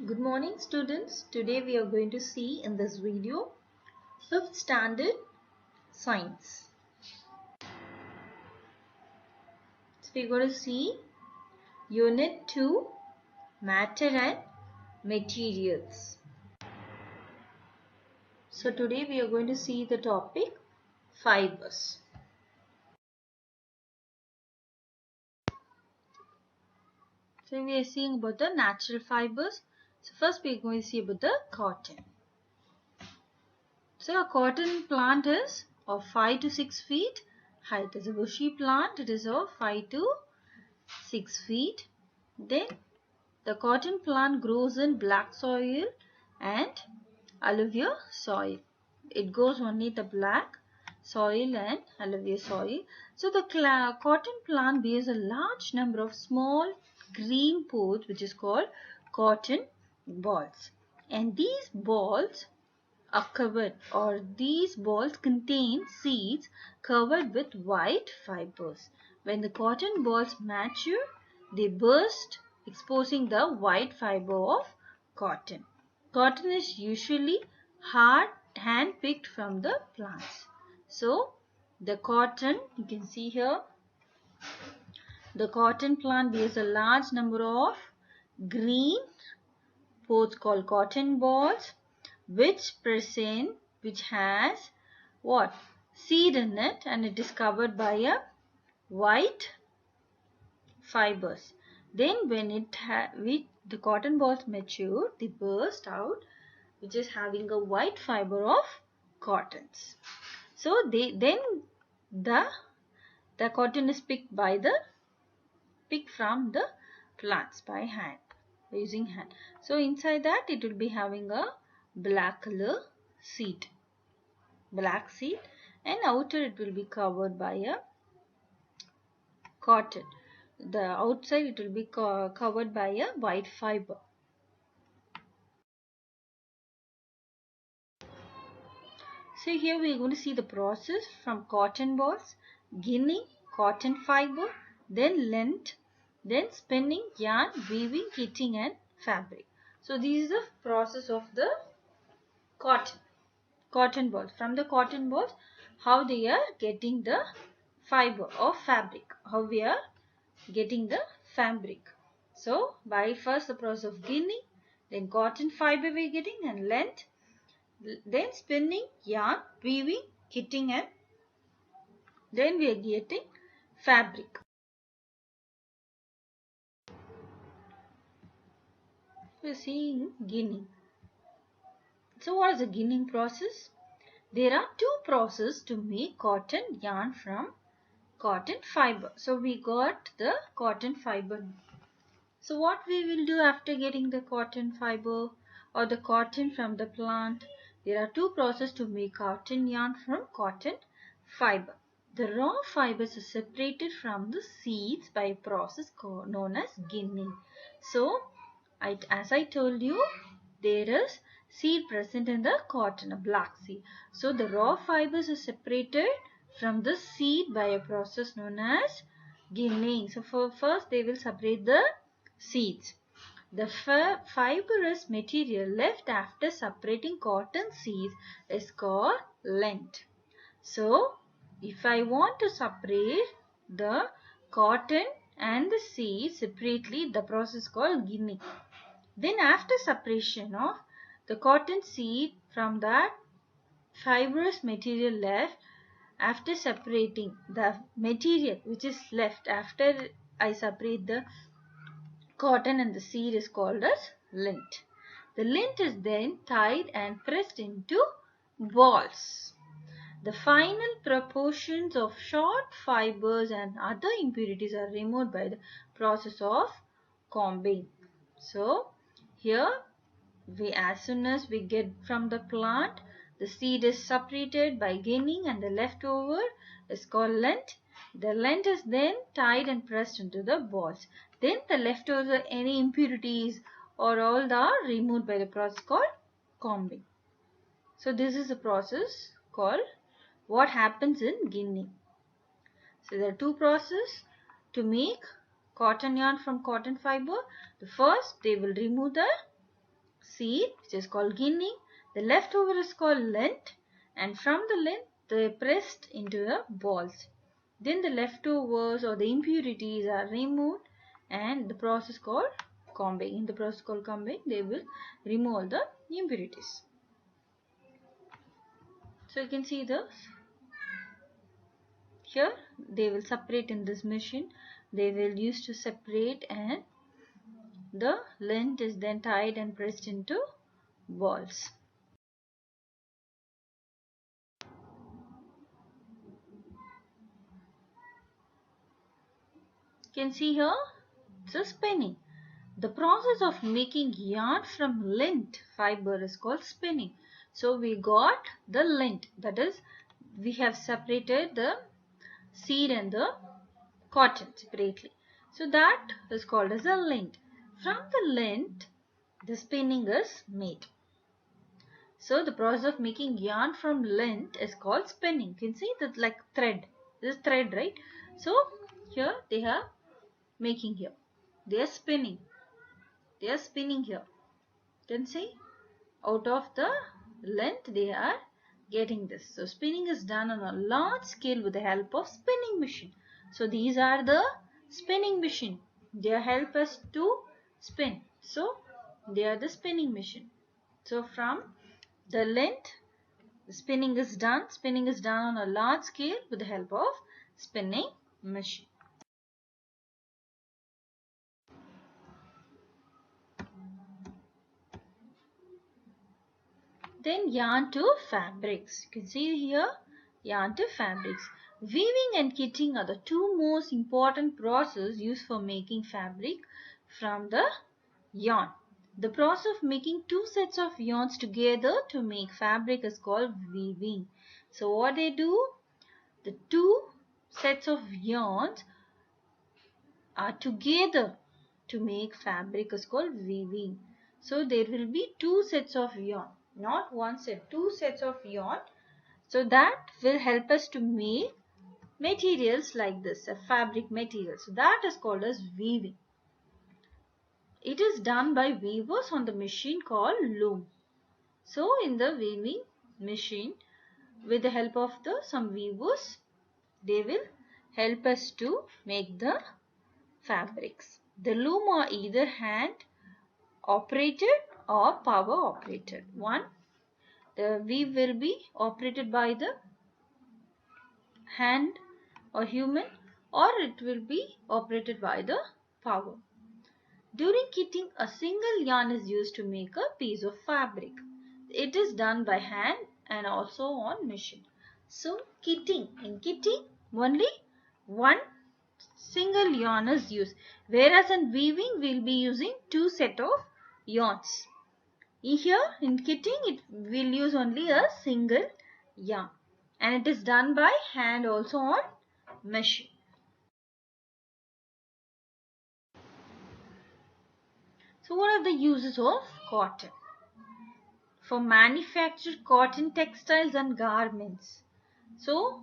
Good morning students. Today we are going to see in this video 5th standard science. So we are going to see Unit 2 matter and materials. So today we are going to see the topic fibers. So we are seeing about the natural fibers. So first we are going to see about the cotton. So a cotton plant is of 5 to 6 feet height. As a bushy plant, it is of 5 to 6 feet. Then the cotton plant grows in black soil and alluvial soil. It grows only the black soil and alluvial soil. So the cotton plant bears a large number of small green pods which is called cotton balls. And these balls are covered, or these balls contain seeds covered with white fibers. When the cotton balls mature, they burst, exposing the white fiber of cotton. Cotton is usually hard hand-picked from the plants. So, the cotton, you can see here, the cotton plant bears a large number of green pods called cotton balls, which has what? Seed in it, and it is covered by a white fibers. Then when the cotton balls mature, they burst out, which is having a white fiber of cottons. So then the cotton is picked from the plants by hand, using hand. So inside that it will be having a black color seed, and outer it will be covered by a cotton. The outside it will be covered by a white fiber. So here we are going to see the process from cotton balls, ginning, cotton fiber, then lint, then spinning, yarn, weaving, kitting and fabric. So this is the process of the cotton balls. From the cotton balls, how they are getting the fiber or fabric, how we are getting the fabric. So by first the process of ginning, then cotton fiber we are getting, and lint, then spinning, yarn, weaving, kitting, and then we are getting fabric. We are seeing ginning. So what is the ginning process? There are two processes to make cotton yarn from cotton fiber. So we got the cotton fiber. So what we will do after getting the cotton fiber or the cotton from the plant? There are two processes to make cotton yarn from cotton fiber. The raw fibers are separated from the seeds by a process known as ginning. So as I told you, there is seed present in the cotton, a black seed. So the raw fibers are separated from the seed by a process known as ginning. So first they will separate the seeds. The fibrous material left after separating cotton seeds is called lint. So if I want to separate the cotton and the seeds separately, the process called ginning. Then after separation of the cotton seed from that fibrous material left, after separating the material which is left after I separate the cotton and the seed is called as lint. The lint is then tied and pressed into balls. The final proportions of short fibers and other impurities are removed by the process of combing. So here as soon as we get from the plant, the seed is separated by ginning and the leftover is called lint. The lint is then tied and pressed into the balls. Then the leftovers, any impurities or all are removed by the process called combing. So this is a process called what happens in ginning. So there are two processes to make cotton yarn from cotton fiber. The first, they will remove the seed, which is called ginning. The leftover is called lint, and from the lint they are pressed into the balls. Then the leftovers or the impurities are removed, and the process called combing. In the process called combing, they will remove all the impurities. So you can see this. Here they will separate in this machine. They will use to separate, and the lint is then tied and pressed into balls. You can see here it's a spinning. The process of making yarn from lint fiber is called spinning. So we got the lint, that is, we have separated the seed and the cotton separately. So that is called as a lint. From the lint, the spinning is made. So the process of making yarn from lint is called spinning. You can see that like thread. This is thread, right? So here they are making here. They are spinning. They are spinning here. You can see out of the length they are getting this. So spinning is done on a large scale with the help of spinning machine. So these are the spinning machine. They help us to spin. So they are the spinning machine. So from the length, the spinning is done. Spinning is done on a large scale with the help of spinning machine. Then yarn to fabrics. You can see here yarn to fabrics. Weaving and kitting are the two most important processes used for making fabric from the yarn. The process of making two sets of yarns together to make fabric is called weaving. So what they do? The two sets of yarns are together to make fabric is called weaving. So there will be two sets of yarn, not one set, two sets of yarn. So that will help us to make materials like this, a fabric material. So that is called as weaving. It is done by weavers on the machine called loom. So in the weaving machine, with the help of some weavers, they will help us to make the fabrics. The loom are either hand operated or power operated. The weave will be operated by the hand or human, or it will be operated by the power. During kitting, a single yarn is used to make a piece of fabric. It is done by hand and also on machine. So in kitting only one single yarn is used, whereas in weaving we will be using two set of yarns. Here in kitting it will use only a single yarn, and it is done by hand also on machine. So what are the uses of cotton? For manufactured cotton textiles and garments. So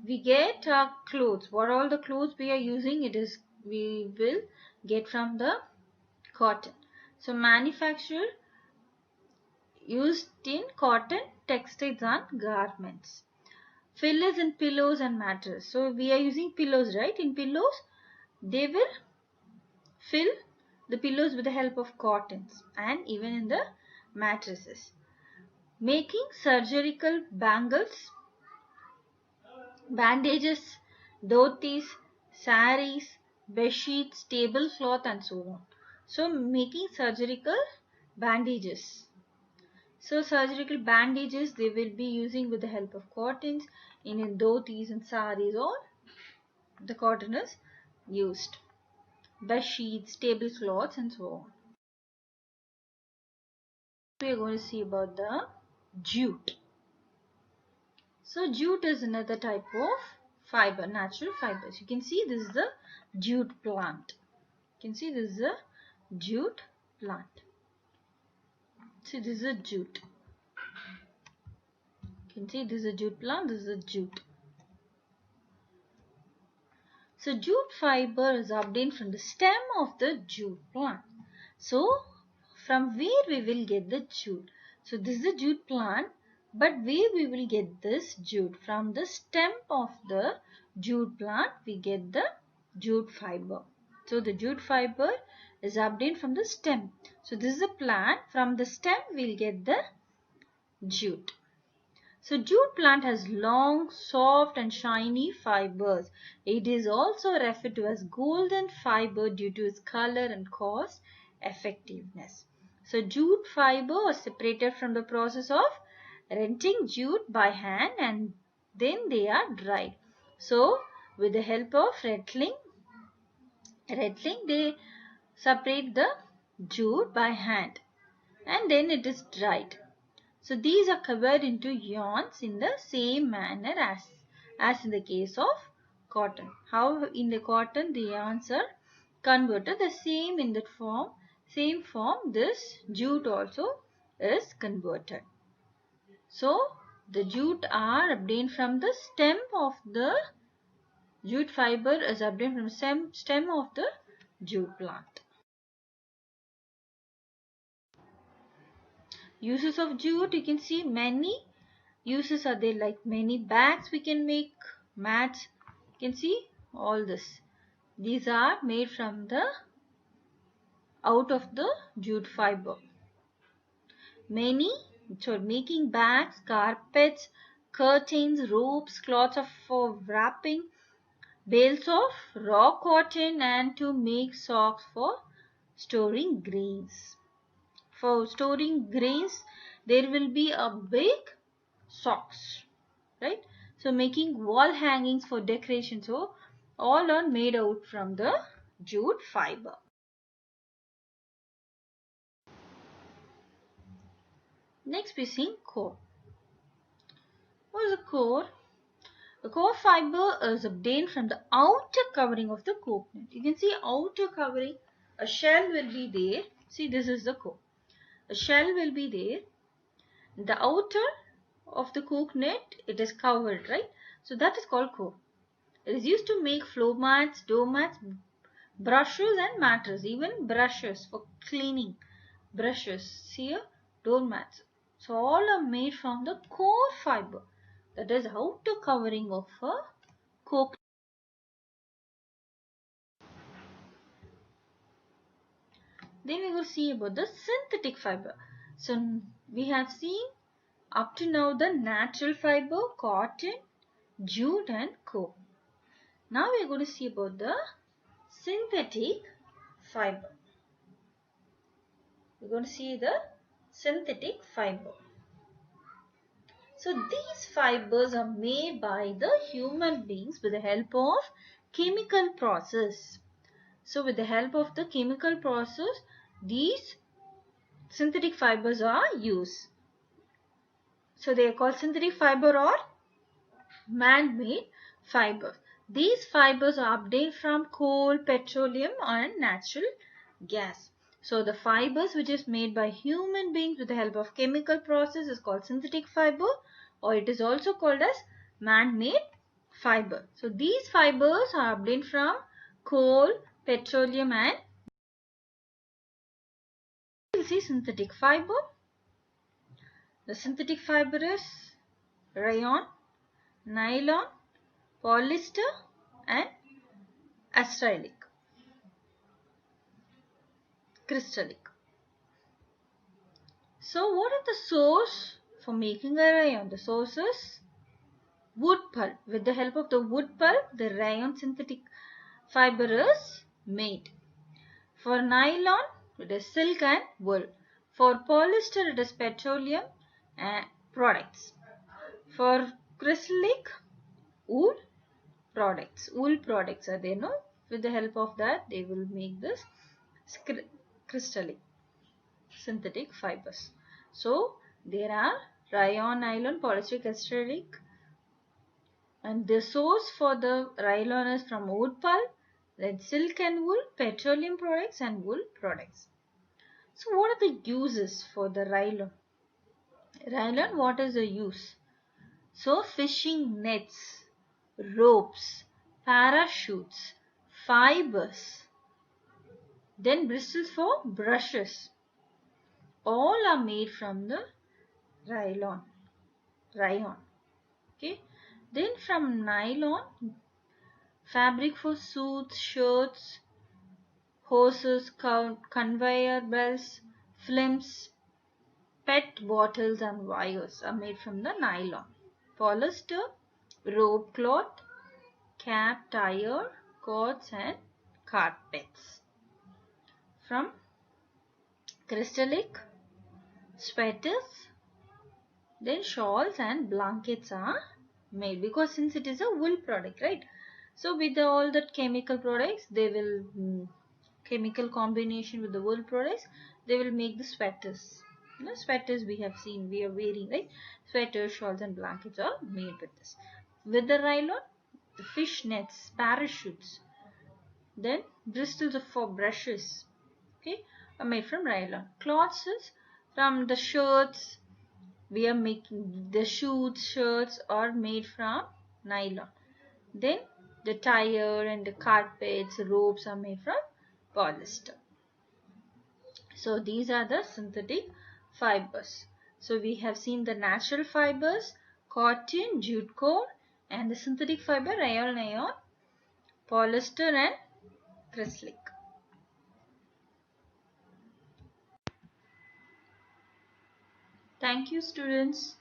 we get clothes. What all the clothes we are using, we will get from the cotton. So manufactured used in cotton textiles and garments. Fillers in pillows and mattresses. So we are using pillows, right? In pillows, they will fill the pillows with the help of cottons, and even in the mattresses. Making surgical bangles, bandages, dhotis, saris, bedsheets, tablecloth, and so on. So making surgical bandages. So surgical bandages they will be using with the help of cottons. In dhotis and saris, all the cotton is used. Bed sheets, tablecloths, and so on. We are going to see about the jute. So jute is another type of fiber, natural fibers. You can see this is the jute plant. You can see this is a jute plant. See, this is a jute. You can see this is a jute plant, this is a jute. So jute fiber is obtained from the stem of the jute plant. So from where we will get the jute. So this is the jute plant, but where we will get this jute? From the stem of the jute plant we get the jute fiber. So the jute fiber is obtained from the stem. So this is a plant. From the stem we'll get the jute. So jute plant has long, soft and shiny fibers. It is also referred to as golden fiber due to its color and cost effectiveness. So jute fiber was separated from the process of renting jute by hand and then they are dried. So with the help of rattling they separate the jute by hand and then it is dried. So these are covered into yarns in the same manner as in the case of cotton. How in the cotton the yarns are converted the same in that form, same form this jute also is converted. So the jute are obtained from the stem of the jute fiber is obtained from the stem of the jute plant. Uses of jute, you can see many uses are there, like many bags we can make, mats, you can see all this. These are made from the out of the jute fiber. Many, so making bags, carpets, curtains, ropes, cloths for wrapping, bales of raw cotton, and to make socks for storing grains. For storing grains, there will be a big socks, right? So making wall hangings for decoration. So all are made out from the jute fiber. Next we see core. What is a core? The core fiber is obtained from the outer covering of the coconut. You can see outer covering, a shell will be there. See, this is the core. A shell will be there. The outer of the coconut, it is covered, right? So that is called core. It is used to make floor mats, door mats, brushes and mattresses, even brushes for cleaning. Brushes, here, door mats. So all are made from the core fiber. That is outer covering of a coconut. Then we will see about the synthetic fiber. So we have seen up to now the natural fiber, cotton, jute and coke. Now we are going to see about the synthetic fiber. We are going to see the synthetic fiber. So these fibers are made by the human beings with the help of chemical process. So with the help of the chemical process, these synthetic fibers are used. So they are called synthetic fiber or man-made fibers. These fibers are obtained from coal, petroleum and natural gas. So the fibers which is made by human beings with the help of chemical process is called synthetic fiber, or it is also called as man-made fiber. So these fibers are obtained from coal, petroleum and we will see synthetic fiber. The synthetic fiber is rayon, nylon, polyester and acrylic, crystallic. So what is the source for making a rayon? The source is wood pulp. With the help of the wood pulp, the rayon synthetic fiber is made. For nylon, it is silk and wool. For polyester, it is petroleum and products. For crystallic, wool products. Wool products are there, no? With the help of that, they will make this crystallic synthetic fibers. So there are rayon, nylon, polyester, acrylic, and the source for the nylon is from wood pulp, then silk and wool, petroleum products and wool products. So what are the uses for the nylon? Nylon, what is the use? So fishing nets, ropes, parachutes, fibers, then bristles for brushes, all are made from the rayon. Okay. Then from nylon, fabric for suits, shirts, hoses, conveyor belts, films, PET bottles and wires are made from the nylon. Polyester, rope cloth, cap, tire, coats and carpets. From crystallic, sweaters, then shawls and blankets are made, because since it is a wool product, right? So with all that chemical products, they will chemical combination with the wool products, they will make the sweaters. Sweaters we have seen, we are wearing, right? Sweaters, shawls and blankets are made with this. With the nylon, the fish nets, parachutes, then bristles for brushes, okay, are made from nylon. Cloths is from the shirts, we are making the shirts are made from nylon. Then the tire and the carpets, ropes are made from polyester. So these are the synthetic fibers. So we have seen the natural fibers, cotton, jute core, and the synthetic fiber, rayon, polyester and crystallic. Thank you, students.